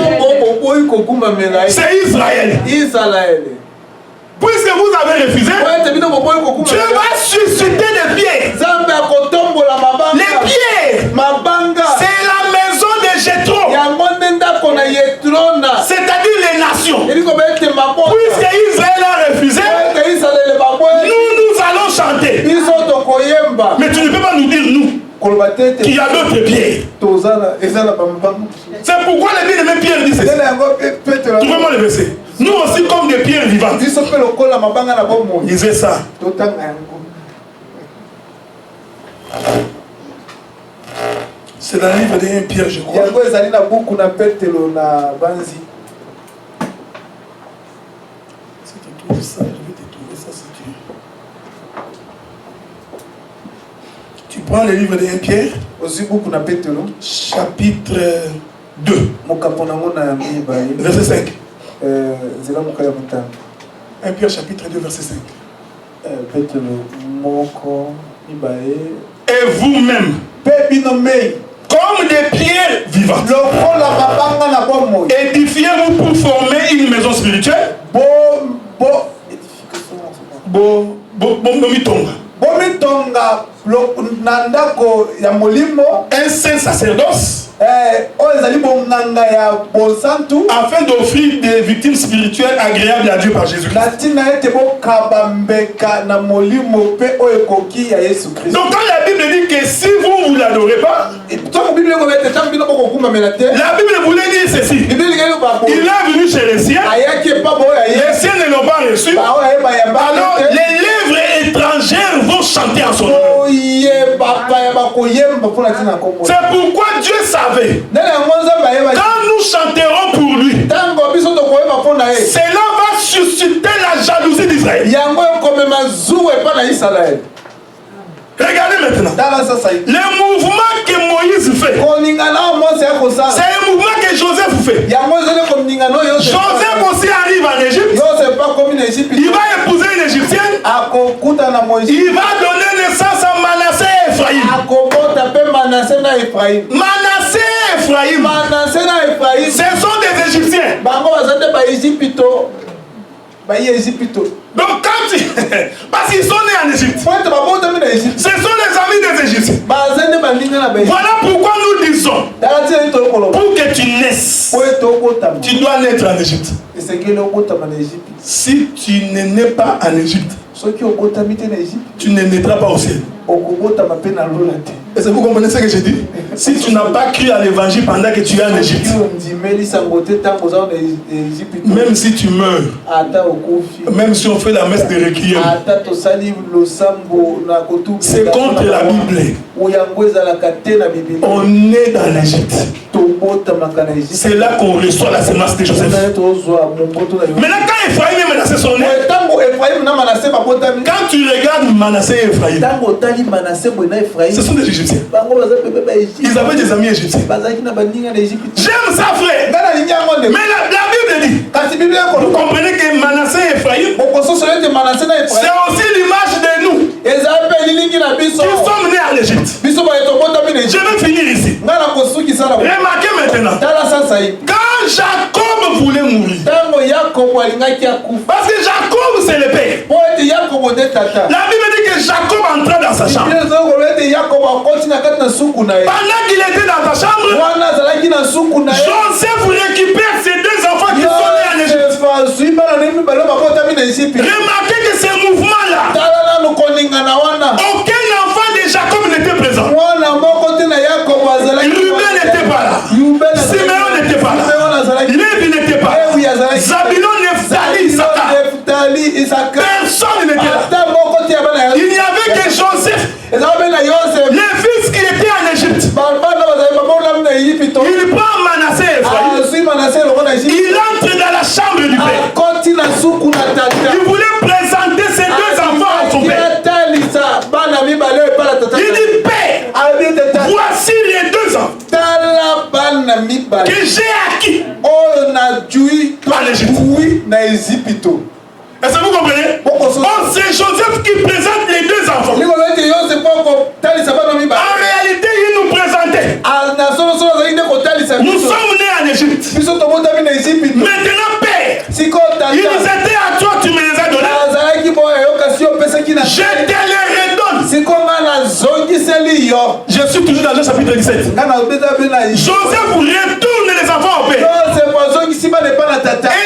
c'est Israël. Puisque vous avez refusé, Dieu va susciter des pierres. Les pierres, c'est la maison de Jéthro, c'est-à-dire les nations. Puisque Israël a refusé, nous allons chanter. Mais tu ne peux pas nous dire, nous, qu'il y a d'autres pierres. C'est pourquoi les bien-aimés Pierre disent ceci. Trouvez-moi le verset. Nous aussi comme des pierres vivantes. Il disait ça. C'est dans le livre de 1 Pierre, je crois. Ça, je vais te trouver ça si tu veux. Tu prends le livre de 1 Pierre, chapitre 2, verset 5. 1 Pierre chapitre 2, verset 5. Et vous-même, comme des pierres vivantes, édifiez-vous pour former une maison spirituelle. Un saint sacerdoce afin d'offrir des victimes spirituelles agréables à Dieu par Jésus-Christ. Donc quand la Bible dit que si vous ne l'adorez pas, la Bible voulait dire ceci. Il est venu chez les siens, les siens ne l'ont pas reçu, alors les lèvres étrangères vont chanter en son nom. C'est pourquoi Dieu savait, quand nous chanterons pour lui, cela va susciter la jalousie d'Israël. Regardez maintenant. Le mouvement que Moïse fait, c'est un mouvement que Joseph fait. Joseph aussi arrive en Égypte. Il va épouser une Égyptienne. Il va donner naissance à Manassé et Ephraïm. Manassé et Ephraïm, ce sont des Égyptiens. Donc quand parce qu'ils sont nés en Égypte, ce sont les amis des Égyptiens. Voilà pourquoi nous disons, pour que tu naisses, tu dois naître en Égypte. Si tu ne nais pas en Égypte, tu ne naîtras pas au ciel. Est-ce que vous comprenez ce que je dis? Si tu n'as pas cru à l'évangile pendant que tu es en Égypte, même si tu meurs, même si on fait la messe de requiem, c'est contre la Bible. On est dans l'Égypte. C'est là qu'on reçoit la sémence de Joseph. Maintenant, quand Ephraïm et Manassé sont nés, quand tu regardes Manassé et Ephraïm, ce sont des Égyptiens. Ils avaient des amis égyptiens. J'aime ça, frère. Mais la Bible dit, vous comprenez que Manassé et Ephraïm, c'est aussi l'image de nous qui sommes nés en Égypte. Je vais finir ici. Remarquez maintenant, quand Jacob voulait mourir, parce que Jacob c'est le père, la Bible dit que Jacob entra dans sa chambre. Pendant qu'il était dans sa chambre, Joseph récupère ses deux enfants qui sont nés en Égypte. Remarquez que ce mouvement-là, aucun enfant de Jacob n'était présent. Ruben n'était pas là. Siméon n'était pas là. Lévi n'était pas là. Zabulon, Nephtali, Issachar. Personne n'était là. Il n'y avait que Joseph, le fils qui était en Égypte. Il prend Manassé et Ephraïm. Il entre dans la chambre du père. Il voulait présenter ses deux enfants à son père. Il dit, Père, voici les deux enfants que j'ai acquis en Égypte. Est-ce que vous comprenez? Oh, c'est Joseph qui présente les deux enfants. En réalité, il nous présentait. Nous sommes nés en Égypte. Maintenant, Père, ils étaient à toi, tu me les as donnés. Je te les redonne. Je suis toujours dans le chapitre 17. Joseph retourne les enfants au père. Et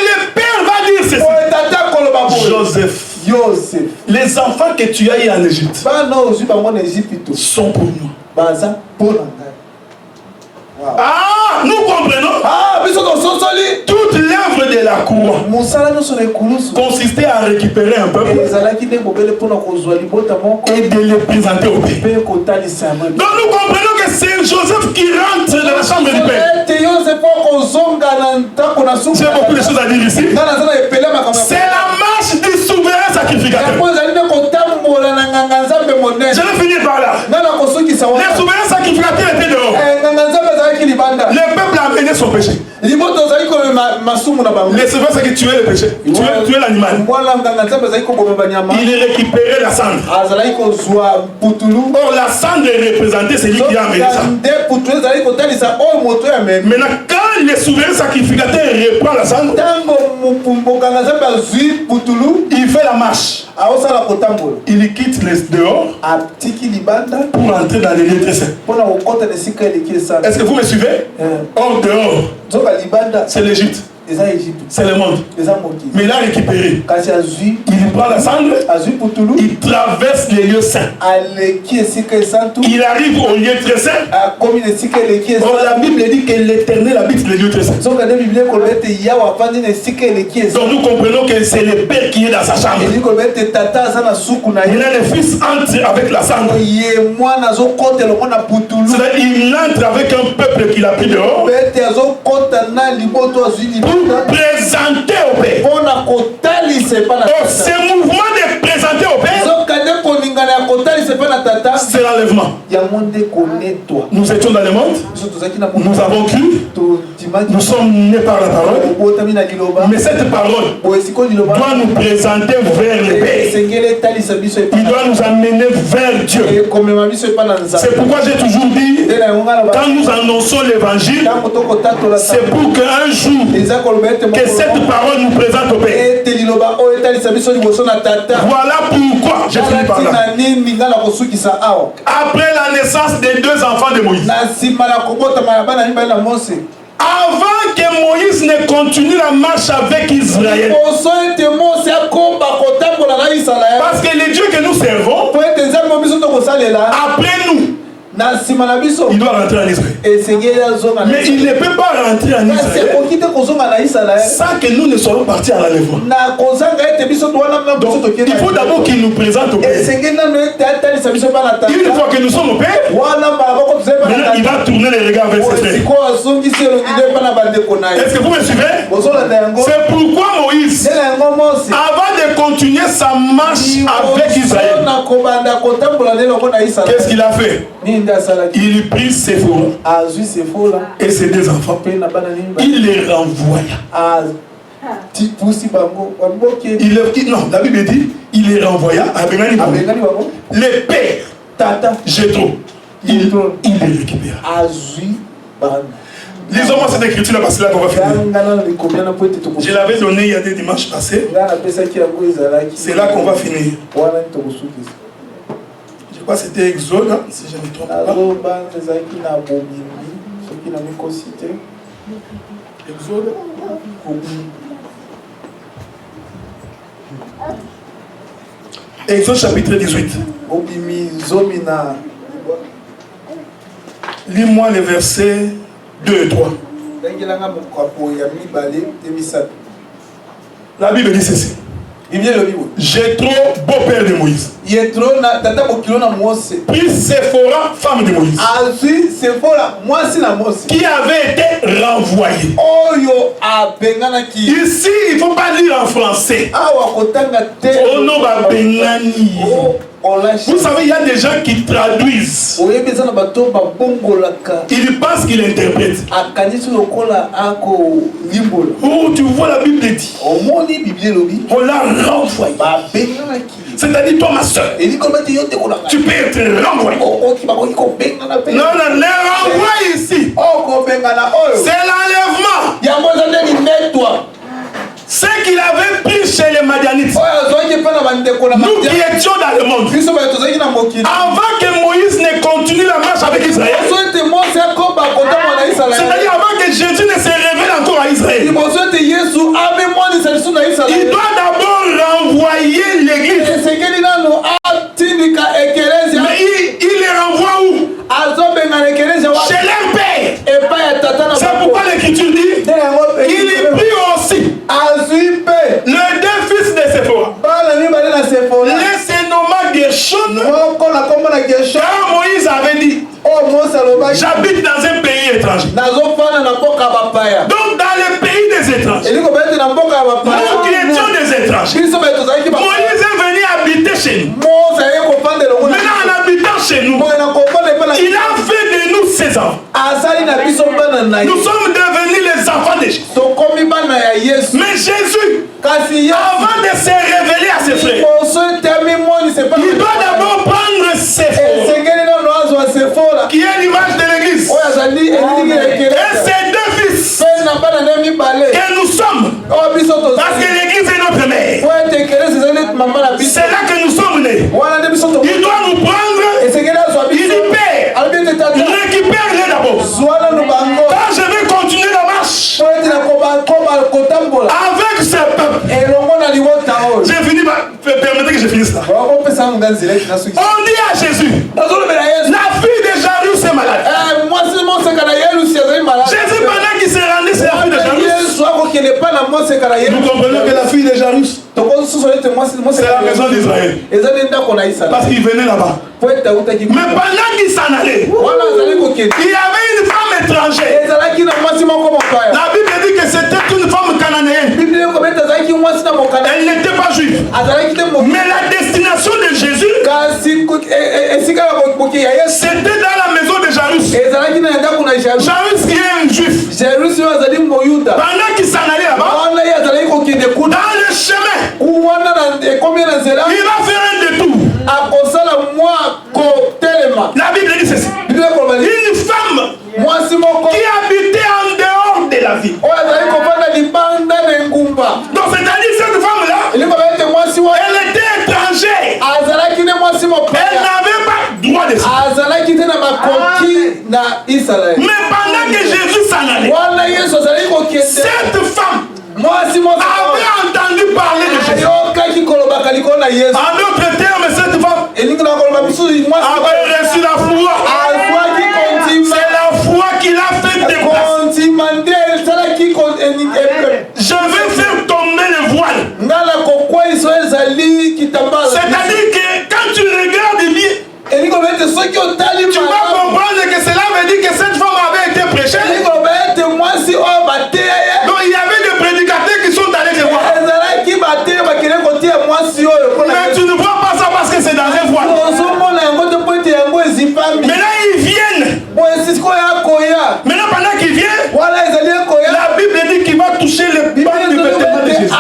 le père va dire ceci. Joseph, les enfants que tu as eu en Égypte sont pour nous. Ah, nous comprenons. Toute l'œuvre de la couronne consistait à récupérer un peuple et de le présenter au père. Donc nous comprenons que c'est Joseph qui rentre dans la chambre du père. J'ai beaucoup de choses à dire ici. C'est la marche du souverain sacrificateur. Je vais finir par là. Les souverains sacrificateurs étaient dehors. Le peuple a amené son péché. Le souverain c'est que tuer le péché. Tuer l'animal. Il récupérait la cendre. Or la cendre représentait celui qui a amené ça. Maintenant quand le souverain sacrificateur reprend la cendre, Il fait la marche. Il quitte les dehors pour entrer dans les lieux très saints. Est-ce que vous me suivez? Hors dehors, c'est l'Égypte. C'est le monde. Mais il a récupéré. Il prend la cendre. Il traverse les lieux saints. Il arrive au lieu très saint. Or, la Bible dit que l'Éternel habite les lieux très saints. Donc nous comprenons que c'est le Père qui est dans sa chambre. Il a le Fils entre avec la cendre. Il entre avec un peuple qu'il a pris dehors. Présenter au Père. Ce mouvement de présenter au Père, c'est l'enlèvement. Nous étions dans le monde, nous avons cru, nous sommes nés par la parole, mais cette parole doit nous présenter vers le Père. Il doit nous amener vers Dieu. C'est pourquoi j'ai toujours dit, quand nous annonçons l'évangile, c'est pour qu'un jour, que cette parole nous présente au Père. Voilà pourquoi j'ai fini par là. Après la naissance des deux enfants de Moïse, avant que Moïse ne continue la marche avec Israël, parce que les dieux que nous servons, après nous, il doit rentrer en Israël. Mais il ne peut pas rentrer en Israël sans que nous ne soyons partis à l'enlèvement. Donc il faut d'abord qu'il nous présente au Père. Une fois que nous sommes au Père, maintenant il va tourner les regards vers ses frères. Est-ce que vous me suivez? C'est pourquoi Moïse, avant de continuer sa marche avec Israël, qu'est-ce qu'il a fait? Il prit Séphora et ses deux enfants. Il les renvoya. Non, la Bible dit il les renvoya à Benani. Les pères, Jéthro, il les récupéra. Lisons-moi cette écriture là parce que là qu'on va finir. Je l'avais donné il y a des dimanches passés. C'est là qu'on va finir. Je crois que c'était Exode, hein, si je ne me trompe pas. Exode. Exode chapitre 18. Lis-moi les versets 2 et 3. La Bible dit ceci. Jéthro, beau-père de Moïse, puis Séphora, femme de Moïse, qui avait été renvoyée. Ici, il ne faut pas lire en français. Oh non, Bengani. Vous savez, il y a des gens qui traduisent. Ils pensent qu'ils interprètent. Oh, tu vois, la Bible dit. On l'a renvoyé. C'est-à-dire, toi, ma soeur, tu peux être renvoyé. Non, non, le renvoi ici, c'est l'enlèvement. Ce qu'il avait pris chez les Madianites, nous qui étions dans le monde, avant que Moïse ne continue la marche avec Israël, c'est-à-dire avant que Jésus ne se révèle encore à Israël, il doit d'abord renvoyer l'église. Mais il les renvoie où? Chez leur père. C'est pourquoi l'Écriture dit il est pris aussi le deux fils de Séphora. Laissez nommer Gershon. Car Moïse avait dit j'habite dans un pays étranger. Donc dans le pays des étrangers, nous qui étions des étrangers, Moïse est venu habiter chez nous. Maintenant en habitant chez nous, il a fait de nous ses enfants. Nous sommes devenus les enfants de Jésus. Mais Jésus, avant de se révéler à ses frères, il doit d'abord prendre Séphora, qui est l'image de l'église, et ses deux fils que nous sommes. C'est là que nous sommes nés. Il doit nous prendre. Il dit Père, récupère-les d'abord. Quand je vais continuer la marche avec ce peuple, j'ai fini. Permettez que je finisse là. On dit à Jésus, la fille de Jairus est malade. Jésus, pendant qu'il s'est rendu, c'est la fille de Jairus. Nous comprenons que la fille de Jairus, c'est la maison d'Israël. Parce qu'il venait là-bas. Mais pendant qu'il s'en allait, il y avait une femme étrangère. La Bible dit que c'était une femme cananéenne. Elle n'était pas juive. Mais la destination de Jésus, c'était dans la maison de Jairus. Jairus qui est un juif. Pendant qu'il s'en allait là-bas, dans le chemin, il va faire un détour. La Bible dit ceci. Une femme qui habitait en dehors de la ville. Donc c'est-à-dire cette femme-là, elle était étrangère. Elle n'avait pas droit de ça. Mais pendant que Jésus s'en allait, cette femme avait entendu parler de Jésus. En d'autres termes, cette femme avait reçu la foi. C'est la foi qui l'a fait déplacer. Je vais faire tomber le voile. C'est-à-dire que quand tu regardes bien, tu vas comprendre que cela veut dire que cette femme avait été prêchée. Donc il y avait des prédicateurs qui sont allés te voir. Mais tu ne vois pas ça parce que c'est dans un voile. Maintenant ils viennent. Maintenant pendant qu'ils viennent, la Bible dit qu'il va toucher le pan du vêtement de Jésus.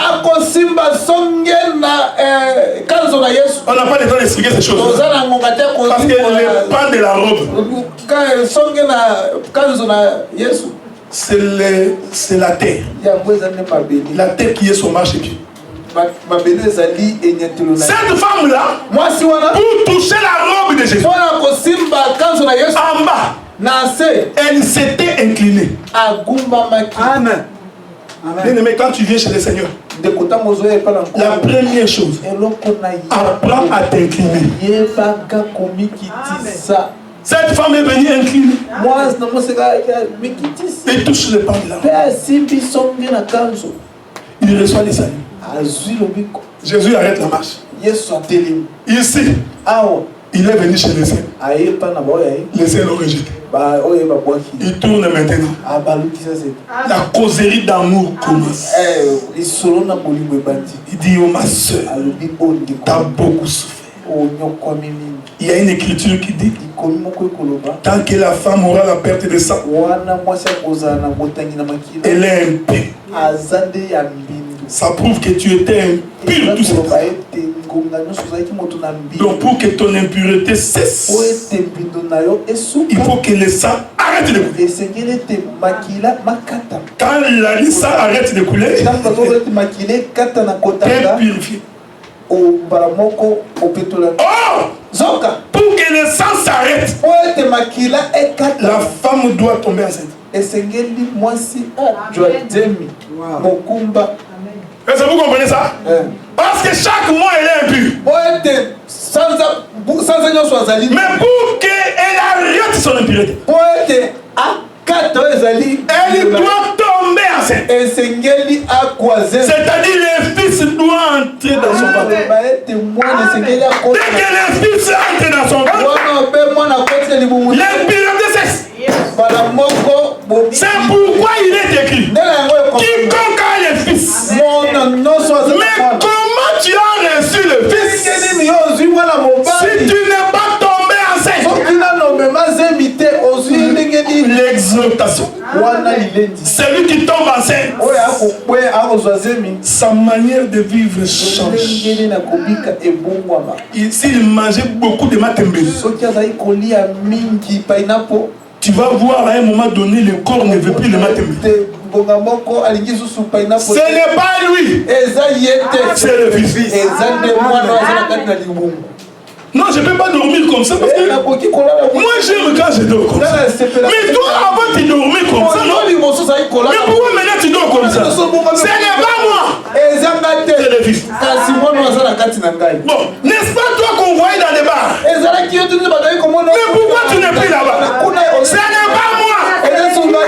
On n'a pas le temps d'expliquer ces choses. Parce que le pan de la robe, c'est la terre. La terre qui est son marchepied. Cette femme-là, pour toucher la robe de Jésus, en bas, elle s'était inclinée. Amen. Bien-aimé, quand tu viens chez le Seigneur, la première chose, apprends à t'incliner. Cette femme est venue inclinée et touche le pan de la robe. Il reçoit les saluts. Jésus arrête la marche. Ici, il est venu chez les saints. Les saints l'ont rejeté. Il tourne maintenant. La causerie d'amour commence. Il dit, oh ma soeur, tu as beaucoup souffert. Il y a une écriture qui dit, tant que la femme aura la perte de sang, elle est impure. Ça prouve que tu étais impur tout ce temps. Donc pour que ton impureté cesse, il faut que le sang arrête de couler. Quand le sang arrête de couler, tu es purifié. Oh, pour que le sang s'arrête, la femme doit tomber enceinte. Est-ce que vous comprenez ça? Parce que chaque mois elle est impure. Mais pour qu'elle arrête son impureté, elle doit tomber enceinte. C'est-à-dire le fils doit entrer dans son ventre. Dès que le fils entre dans son ventre, l'impureté cesse. C'est pourquoi il est écrit, quiconque a le fils. Mais comment tu as reçu le fils si tu n'es pas tombé enceinte? L'exaltation. Celui qui tombe enceinte, sa manière de vivre change. S'il mangeait beaucoup de matembele, tu vas voir à un moment donné, le corps ne veut plus le matembele. n'est pas lui. C'est le Fils. Non, je ne peux pas dormir comme ça. Parce que moi, j'aime quand je dors comme ça. Mais toi, avant, tu dormais comme ça. Non? Mais pourquoi maintenant tu dors comme ça? Ce n'est pas moi. C'est le Fils. Bon, n'est-ce pas toi qu'on voyait dans les bars? Mais pourquoi tu n'es plus là-bas? Ce n'est pas moi.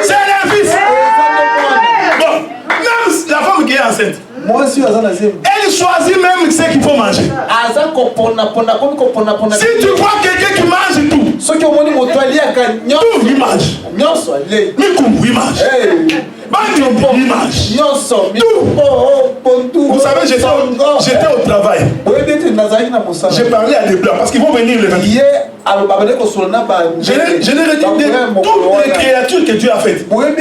C'est le Fils. Bon, même la femme qui est enceinte, elle choisit même ce qu'il faut manger. Si tu vois quelqu'un qui mange tout, tout il mange. Il mange. Vous savez, j'étais au travail. J'ai parlé à des blancs parce qu'ils vont venir le 28. Je l'ai dit de toutes les créatures que Dieu a faites. L'homme est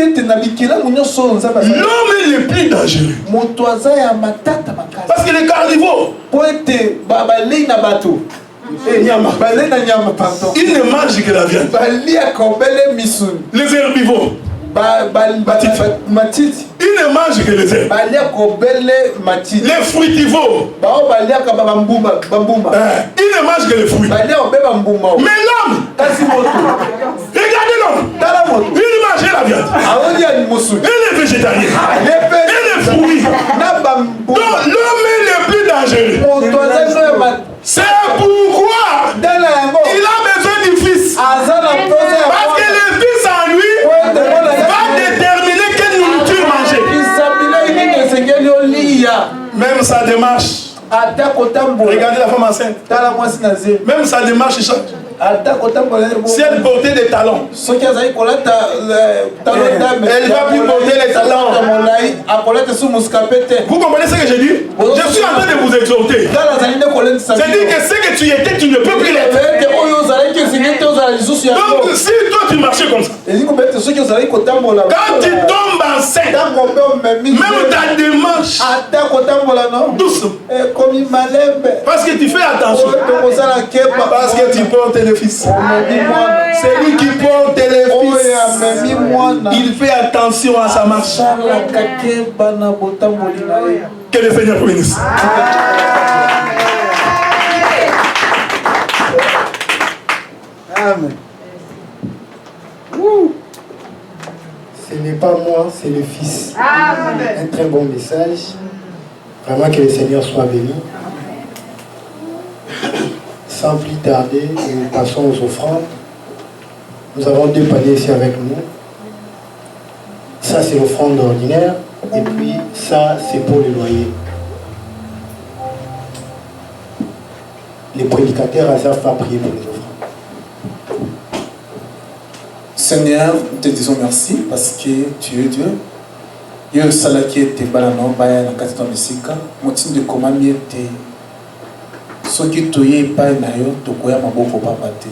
le plus dangereux. Parce que les carnivores, ils ne mangent que la viande. Les herbivores, ils ne mangent que les herbes. Les fruitivores, ils ne mangent que les fruits. Mais l'homme, regardez l'homme, il mange la viande. Il est végétarien. Il est fruit. Donc l'homme est le plus dangereux. C'est pourquoi il a besoin du Fils. Parce que le Fils en lui va déterminer quelle nourriture manger. Même sa démarche. Regardez la femme enceinte. Même sa démarche change. Si elle portait des talons, elle va plus porter les talons. Vous comprenez ce que je dis? Je suis en train de vous exhorter. C'est-à-dire que ce que tu étais, tu ne peux plus l'être. Donc si toi tu marchais comme ça, quand tu tombes enceinte, même ta démarche douce, parce que tu fais attention, parce que tu portes le Fils. C'est lui qui porte le Fils. Il fait attention à sa marche. Que le Seigneur vous bénisse. Amen. Ce n'est pas moi, c'est le Fils. Amen. Un très bon message. Vraiment que le Seigneur soit béni. Sans plus tarder, nous passons aux offrandes. Nous avons 2 paniers ici avec nous. Ça, c'est l'offrande ordinaire. Et puis, ça, c'est pour le loyer. Les prédicateurs savent pas prier pour les offrandes. Seigneur, nous te disons merci parce que tu es Dieu. Yo salaki ete balano baya na kati to misika motinde komami ete soki toye epai na yo tokoya maboko papa te.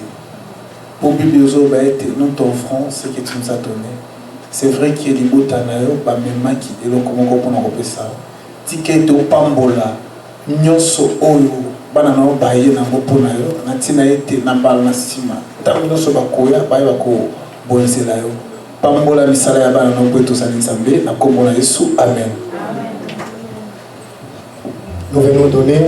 Pour Bible ba ete nous t'offrons ce que tu nous as donné. C'est vrai qu'il y a des bouts na yo ba memaki eloko moko pona kopesa. Tike to pambola nyoso oyo bana na baye na ngopo na yo na tina ete na bala na sima. Tango nyoso bakoya baye bako bonzela yo. Pambola misala ya bana no kwetu sa nzambe na kombo na Yesu. Amen. Nous venons donner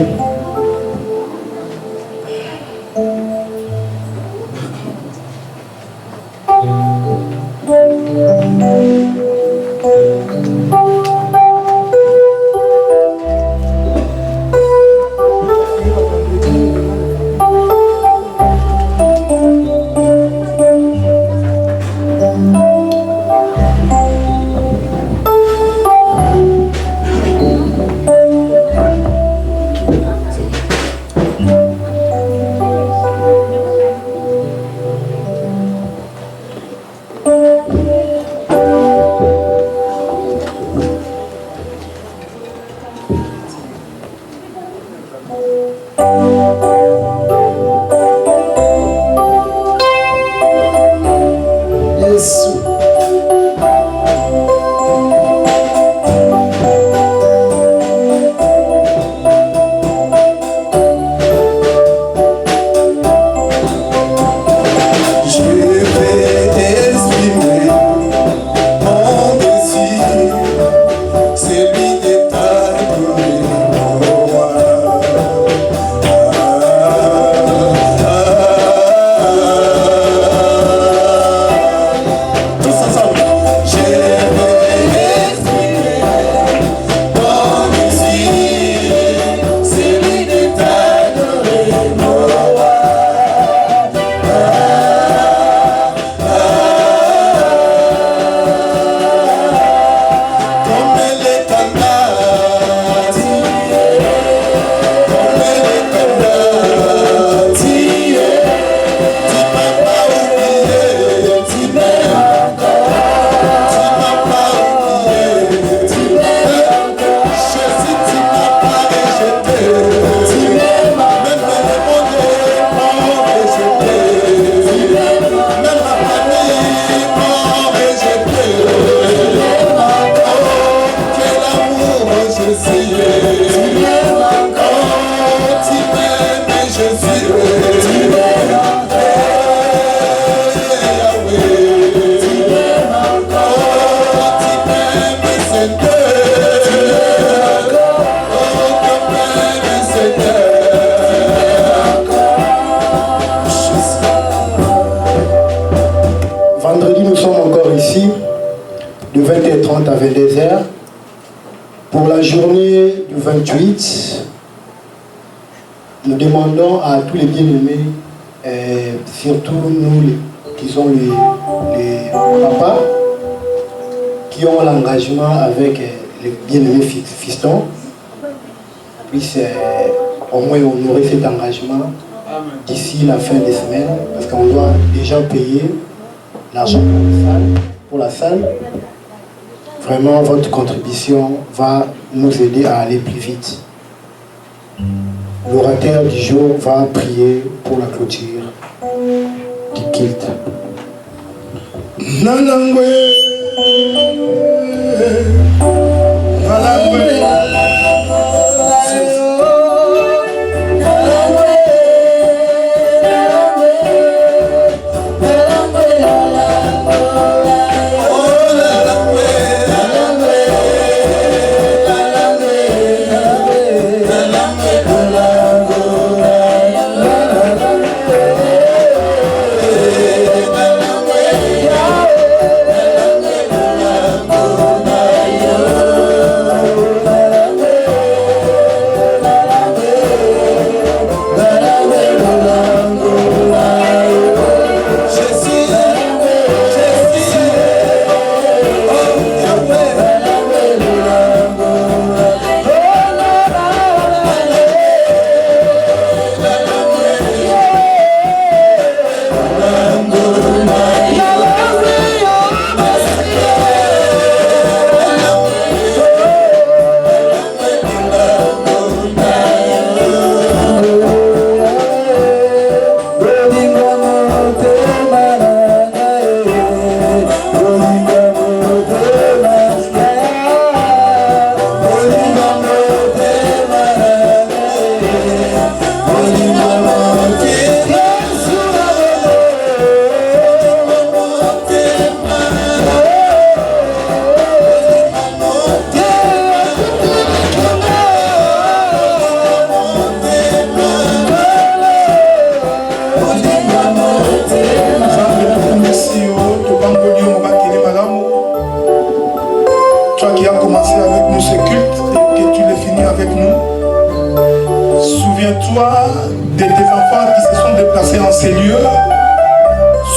30 à 22 heures. Pour la journée du 28, nous demandons à tous les bien-aimés, surtout nous qui sommes les papas, qui ont l'engagement avec les bien-aimés fistons, puissent au moins honorer cet engagement d'ici la fin des semaines, parce qu'on doit déjà payer l'argent pour la salle. Vraiment, votre contribution va nous aider à aller plus vite. L'orateur du jour va prier pour la clôture du culte.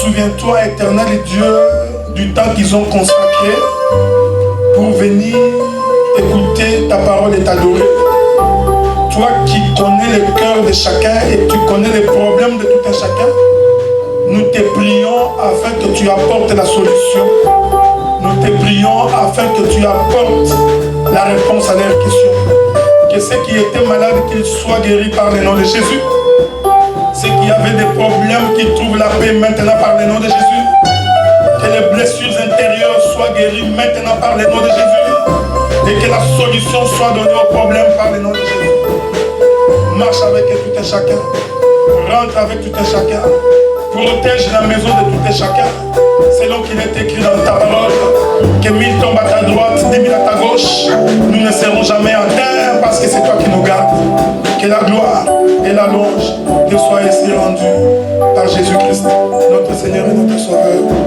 Souviens-toi, éternel Dieu, du temps qu'ils ont consacré pour venir écouter ta parole et t'adorer. Toi qui connais le cœur de chacun et tu connais les problèmes de tout un chacun, nous te prions afin que tu apportes la solution. Nous te prions afin que tu apportes la réponse à leurs questions. Que ceux qui étaient malades, qu'ils soient guéris par le nom de Jésus. Ceux qui avaient des problèmes, qui trouvent la paix maintenant par le nom de Jésus. Que les blessures intérieures soient guéries maintenant par le nom de Jésus. Et que la solution soit donnée aux problèmes par le nom de Jésus. Marche avec tout un chacun. Rentre avec tout un chacun. Protège la maison de tout un chacun. Selon qu'il est écrit dans ta parole. Que 1000 tombent à ta droite, 10 000 à ta gauche. Nous ne serons jamais en terre parce que c'est toi qui nous gardes. Que la gloire et la louange te soient ici rendues par Jésus-Christ, notre Seigneur et notre Sauveur.